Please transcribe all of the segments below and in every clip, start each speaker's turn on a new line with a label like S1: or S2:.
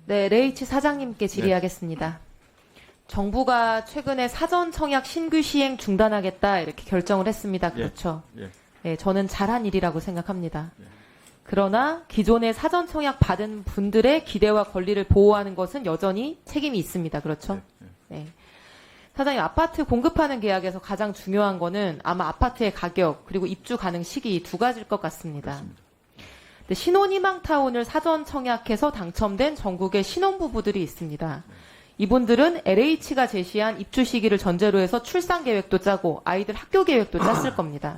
S1: 네, LH 사장님께 질의하겠습니다. 정부가 최근에 사전 청약 신규 시행 중단하겠다 이렇게 결정을 했습니다. 그렇죠? 네, 저는 잘한 일이라고 생각합니다. 그러나 기존에 사전 청약 받은 분들의 기대와 권리를 보호하는 것은 여전히 책임이 있습니다. 그렇죠? 네. 사장님, 아파트 공급하는 계약에서 가장 중요한 거는 아마 아파트의 가격 그리고 입주 가능 시기 두 가지일 것 같습니다.
S2: 그렇습니다.
S1: 신혼희망타운을 사전 청약해서 당첨된 전국의 신혼부부들이 있습니다. 이분들은 LH가 제시한 입주 시기를 전제로 해서 출산 계획도 짜고 아이들 학교 계획도 짰을 겁니다.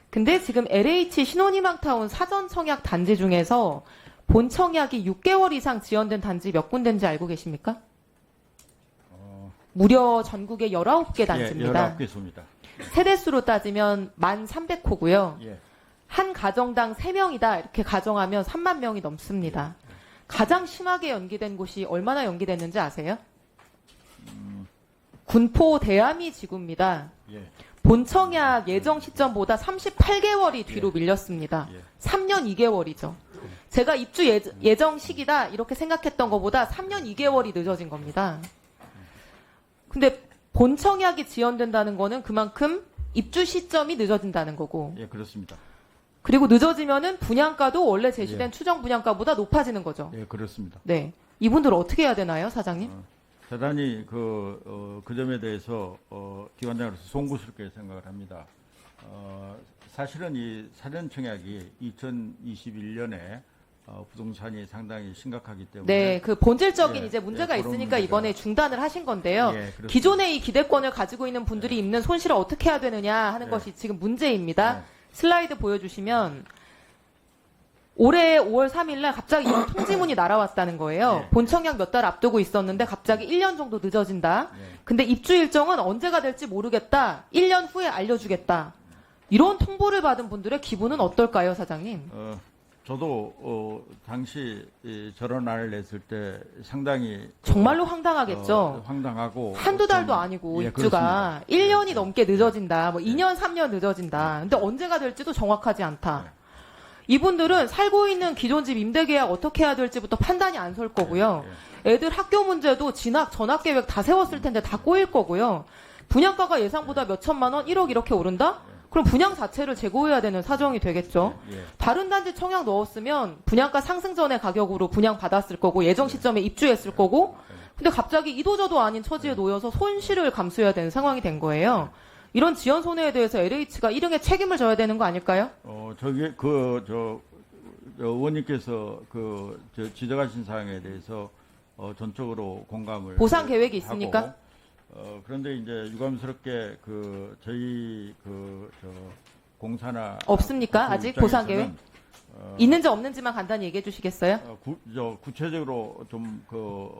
S1: 근데 지금 LH 신혼희망타운 사전 청약 단지 중에서 본 청약이 6개월 이상 지연된 단지 몇 군데인지 알고 계십니까? 무려 전국에 19개 단지입니다.
S2: 19개소입니다.
S1: 세대수로 따지면 1,300호고요.
S2: 예.
S1: 한 가정당 3명이다 이렇게 가정하면 3만 명이 넘습니다. 가장 심하게 연기된 곳이 얼마나 연기됐는지 아세요? 군포 대아미 지구입니다.
S2: 예.
S1: 본청약 예정 시점보다 38개월이 뒤로 밀렸습니다. 3년 2개월이죠. 제가 입주 예정 시기다 이렇게 생각했던 것보다 3년 2개월이 늦어진 겁니다. 근데 본청약이 지연된다는 거는 그만큼 입주 시점이 늦어진다는 거고.
S2: 예, 그렇습니다.
S1: 그리고 늦어지면은 분양가도 원래 제시된 추정 분양가보다 높아지는 거죠.
S2: 예, 그렇습니다.
S1: 네. 이분들 어떻게 해야 되나요, 사장님?
S2: 대단히 그 점에 대해서 기관장으로서 송구스럽게 생각을 합니다. 사실은 이 사전 청약이 2021년에 부동산이 상당히 심각하기 때문에
S1: 네, 그 본질적인
S2: 예,
S1: 이제 문제가
S2: 예, 그런
S1: 있으니까
S2: 문제가-
S1: 이번에 중단을 하신 건데요.
S2: 예, 그렇습니다.
S1: 기존의 이 기대권을 가지고 있는 분들이 입는 손실을 어떻게 해야 되느냐 하는 것이 지금 문제입니다. 슬라이드 보여주시면 올해 5월 3일 날 갑자기 이런 통지문이 날아왔다는 거예요. 본청약 몇 달 앞두고 있었는데 갑자기 1년 정도 늦어진다. 근데 입주 일정은 언제가 될지 모르겠다. 1년 후에 알려주겠다. 이런 통보를 받은 분들의 기분은 어떨까요, 사장님?
S2: 저도 당시 전원안을 냈을 때 상당히
S1: 정말로 황당하겠죠.
S2: 황당하고
S1: 한두 달도 아니고
S2: 예,
S1: 입주가
S2: 그렇습니다.
S1: 1년이 넘게 늦어진다. 뭐 2년, 3년 늦어진다. 근데 언제가 될지도 정확하지 않다. 이분들은 살고 있는 기존 집 임대 계약 어떻게 해야 될지부터 판단이 안 설 거고요. 애들 학교 문제도 진학, 전학 계획 다 세웠을 텐데 다 꼬일 거고요. 분양가가 예상보다 몇 천만 원, 1억 이렇게 오른다? 그럼 분양 자체를 재고해야 되는 사정이 되겠죠. 다른 단지 청약 넣었으면 분양가 상승 전의 가격으로 분양 받았을 거고 예정 시점에 입주했을 거고 근데 갑자기 이도저도 아닌 처지에 놓여서 손실을 감수해야 되는 상황이 된 거예요. 이런 지연 손해에 대해서 LH가 일응의 책임을 져야 되는 거 아닐까요?
S2: 의원님께서 지적하신 사항에 대해서 전적으로 공감을
S1: 보상 계획이 있습니까?
S2: 하고, 그런데 이제 유감스럽게 저희 공사나
S1: 없습니까?
S2: 그
S1: 아직 보상 계획? 있는지 없는지만 간단히 얘기해 주시겠어요?
S2: 구체적으로 좀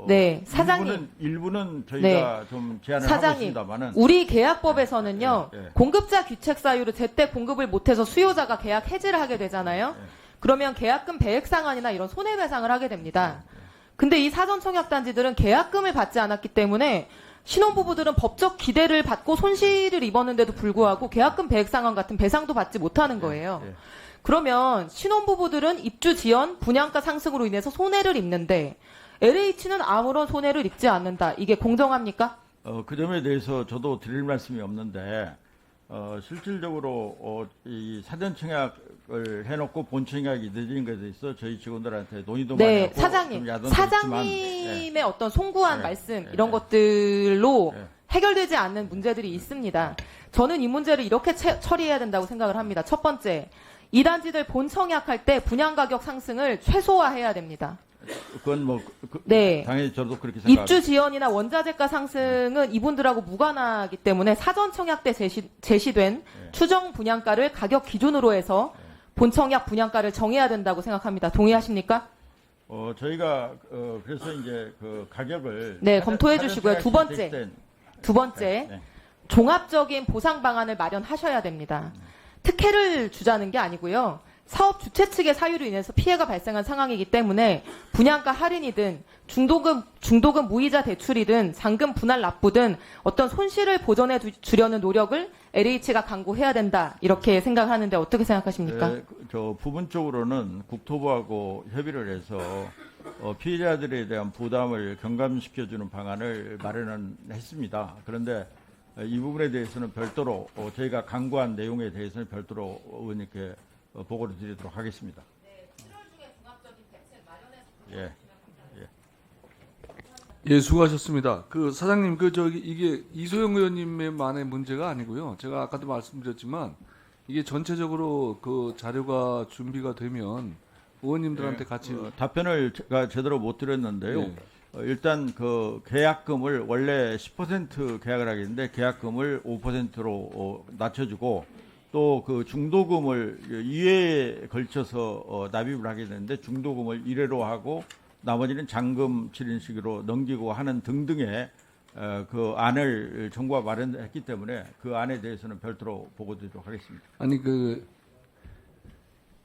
S1: 네, 사장님.
S2: 일부는 저희가 좀 제안을 하고
S1: 사장님,
S2: 있습니다만은
S1: 우리 계약법에서는요,
S2: 예, 예.
S1: 공급자 규책 사유로 제때 공급을 못해서 수요자가 계약 해지를 하게 되잖아요. 그러면 계약금 배액 상환이나 이런 손해배상을 하게 됩니다. 근데 이 사전 청약 단지들은 계약금을 받지 않았기 때문에 신혼부부들은 법적 기대를 받고 손실을 입었는데도 불구하고 계약금 배액 상환 같은 배상도 받지 못하는 거예요. 그러면 신혼부부들은 입주 지연, 분양가 상승으로 인해서 손해를 입는데 LH는 아무런 손해를 입지 않는다. 이게 공정합니까?
S2: 그 점에 대해서 저도 드릴 말씀이 없는데 실질적으로 이 사전 청약을 해놓고 본 청약이 늦은 것에 있어 저희 직원들한테 논의도 많이
S1: 네,
S2: 하고
S1: 사장님.
S2: 좀
S1: 사장님의 어떤 송구한 말씀 이런 것들로 해결되지 않는 문제들이 있습니다. 저는 이 문제를 이렇게 처리해야 된다고 생각을 합니다. 첫 번째, 이 단지들 본 청약할 때 분양 가격 상승을 최소화해야 됩니다.
S2: 그건
S1: 네.
S2: 당연히 저도 그렇게 생각합니다.
S1: 입주 지연이나 원자재가 상승은 이분들하고 무관하기 때문에 사전 청약 때 제시된 추정 분양가를 가격 기준으로 해서 본 청약 분양가를 정해야 된다고 생각합니다. 동의하십니까?
S2: 저희가 그래서 이제 가격을
S1: 검토해 주시고요. 두 번째.
S2: 네.
S1: 종합적인 보상 방안을 마련하셔야 됩니다. 특혜를 주자는 게 아니고요. 사업 주체 측의 사유로 인해서 피해가 발생한 상황이기 때문에 분양가 할인이든 중도금 무이자 대출이든 잔금 분할 납부든 어떤 손실을 보전해 주려는 노력을 LH가 강구해야 된다. 이렇게 생각하는데 어떻게 생각하십니까?
S2: 부분적으로는 국토부하고 협의를 해서 피해자들에 대한 부담을 경감시켜주는 방안을 마련은 했습니다. 그런데 이 부분에 대해서는 별도로 저희가 강구한 내용에 대해서는 별도로 의원님께 보고를 드리도록 하겠습니다.
S1: 네, 7월 중에 종합적인 대책 마련해서
S2: 예.
S3: 예, 수고하셨습니다. 그 사장님, 이게 이소영 의원님만의 문제가 아니고요. 제가 아까도 말씀드렸지만 이게 전체적으로 그 자료가 준비가 되면 의원님들한테 같이
S2: 답변을 제가 제대로 못 드렸는데요.
S3: 예.
S2: 일단 그 계약금을 원래 10% 계약을 하겠는데 계약금을 5%로 낮춰주고 또 그 중도금을 2회에 걸쳐서 납입을 하게 되는데 중도금을 1회로 하고 나머지는 잔금 치른식으로 넘기고 하는 등등의 그 안을 정부가 마련했기 때문에 그 안에 대해서는 별도로 보고드리도록 하겠습니다.
S3: 아니 그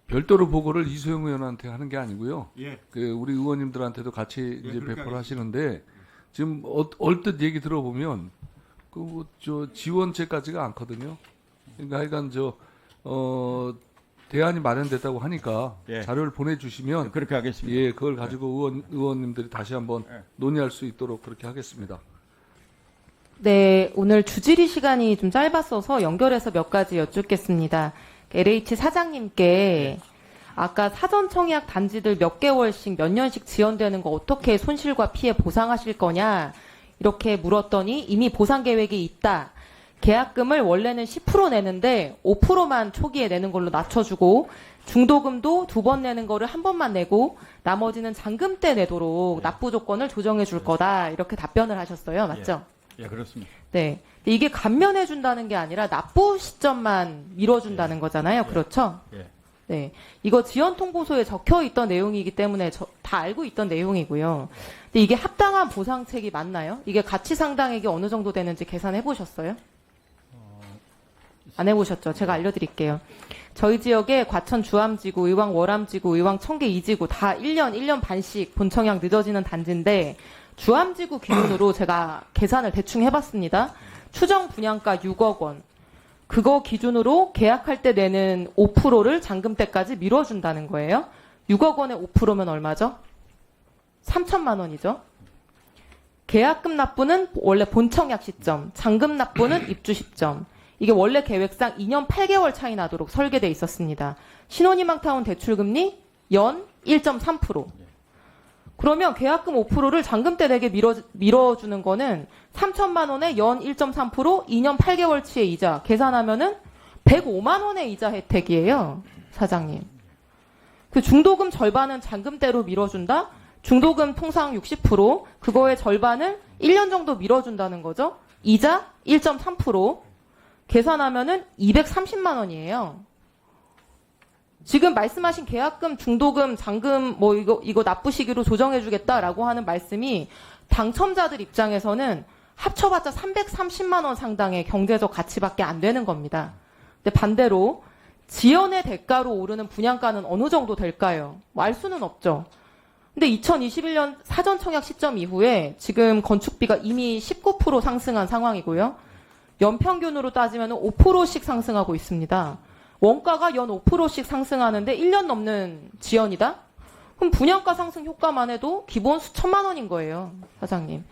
S3: 별도로 보고를 이소영 의원한테 하는 게 아니고요.
S2: 예.
S3: 그 우리 의원님들한테도 같이 이제
S2: 그렇게
S3: 배포를 하시는데 지금 얼뜻 얘기 들어보면 그 저 지원제까지가 않거든요. 그러니까 하여간 대안이 마련됐다고 하니까
S2: 예.
S3: 자료를 보내주시면
S2: 그렇게 하겠습니다.
S3: 예 그걸 가지고 의원님들이 다시 한번
S2: 예.
S3: 논의할 수 있도록 그렇게 하겠습니다.
S1: 네, 오늘 주질의 시간이 좀 짧았어서 연결해서 몇 가지 여쭙겠습니다. LH 사장님께 아까 사전 청약 단지들 몇 개월씩 몇 년씩 지연되는 거 어떻게 손실과 피해 보상하실 거냐 이렇게 물었더니 이미 보상 계획이 있다. 계약금을 원래는 10% 내는데 5%만 초기에 내는 걸로 낮춰주고 중도금도 2번 내는 거를 한 번만 내고 나머지는 잔금 때 내도록 납부 조건을 조정해 줄 거다. 이렇게 답변을 하셨어요. 맞죠?
S2: 예, 그렇습니다.
S1: 네. 근데 이게 감면해 준다는 게 아니라 납부 시점만 미뤄준다는 거잖아요. 그렇죠?
S2: 예.
S1: 네. 이거 지연 통보소에 적혀 있던 내용이기 때문에 다 알고 있던 내용이고요. 근데 이게 합당한 보상책이 맞나요? 이게 가치 상당액이 어느 정도 되는지 계산해 보셨어요? 안 해보셨죠? 제가 알려드릴게요. 저희 지역에 과천 주암지구, 의왕 월암지구, 의왕 청계 2지구 다 1년 반씩 본청약 늦어지는 단지인데 주암지구 기준으로 제가 계산을 대충 해봤습니다. 추정 분양가 6억 원. 그거 기준으로 계약할 때 내는 5%를 잔금 때까지 밀어준다는 거예요. 6억 원에 5%면 얼마죠? 3천만 원이죠. 계약금 납부는 원래 본청약 시점, 잔금 납부는 입주 시점. 이게 원래 계획상 2년 8개월 차이 나도록 설계돼 있었습니다. 신혼희망타운 대출금리 연 1.3%. 그러면 계약금 5%를 잔금 때 내게 밀어주는 거는 3천만 원에 연 1.3% 2년 8개월치의 이자 계산하면은 105만 원의 이자 혜택이에요. 사장님. 그 중도금 절반은 잔금대로 밀어준다? 중도금 통상 60%, 그거의 절반을 1년 정도 밀어준다는 거죠. 이자 1.3%. 계산하면은 230만 원이에요. 지금 말씀하신 계약금, 중도금, 잔금 뭐 이거 납부 시기로 조정해 주겠다라고 하는 말씀이 당첨자들 입장에서는 합쳐봤자 330만 원 상당의 경제적 가치밖에 안 되는 겁니다. 근데 반대로 지연의 대가로 오르는 분양가는 어느 정도 될까요? 뭐 알 수는 없죠. 근데 2021년 사전 청약 시점 이후에 지금 건축비가 이미 19% 상승한 상황이고요. 연평균으로 따지면 5%씩 상승하고 있습니다. 원가가 연 5%씩 상승하는데 1년 넘는 지연이다? 그럼 분양가 상승 효과만 해도 기본 수천만 원인 거예요, 사장님.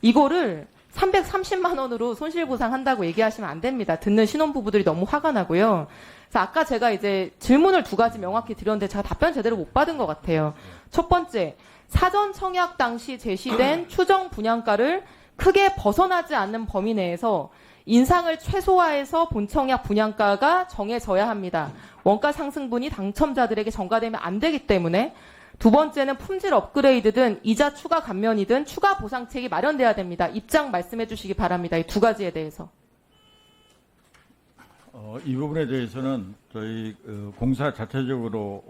S1: 이거를 330만 원으로 손실보상한다고 얘기하시면 안 됩니다. 듣는 신혼부부들이 너무 화가 나고요. 그래서 아까 제가 이제 질문을 2가지 명확히 드렸는데 제가 답변 제대로 못 받은 것 같아요. 첫 번째, 사전 청약 당시 제시된 추정 분양가를 크게 벗어나지 않는 범위 내에서 인상을 최소화해서 본청약 분양가가 정해져야 합니다. 원가 상승분이 당첨자들에게 전가되면 안 되기 때문에. 두 번째는 품질 업그레이드든 이자 추가 감면이든 추가 보상책이 마련돼야 됩니다. 입장 말씀해 주시기 바랍니다. 이 2가지에 대해서.
S2: 이 부분에 대해서는 저희 공사 자체적으로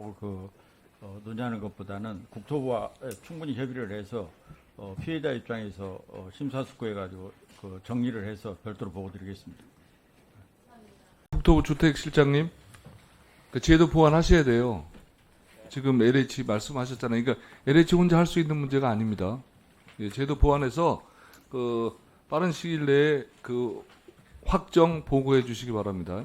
S2: 논의하는 것보다는 국토부와 충분히 협의를 해서 피해자 입장에서 심사숙고해가지고 정리를 해서 별도로 보고드리겠습니다.
S3: 국토부 주택실장님, 그 제도 보완하셔야 돼요. 지금 LH 말씀하셨잖아요. 그러니까 LH 혼자 할 수 있는 문제가 아닙니다. 예, 제도 보완해서 빠른 시일 내에 확정 보고해 주시기 바랍니다.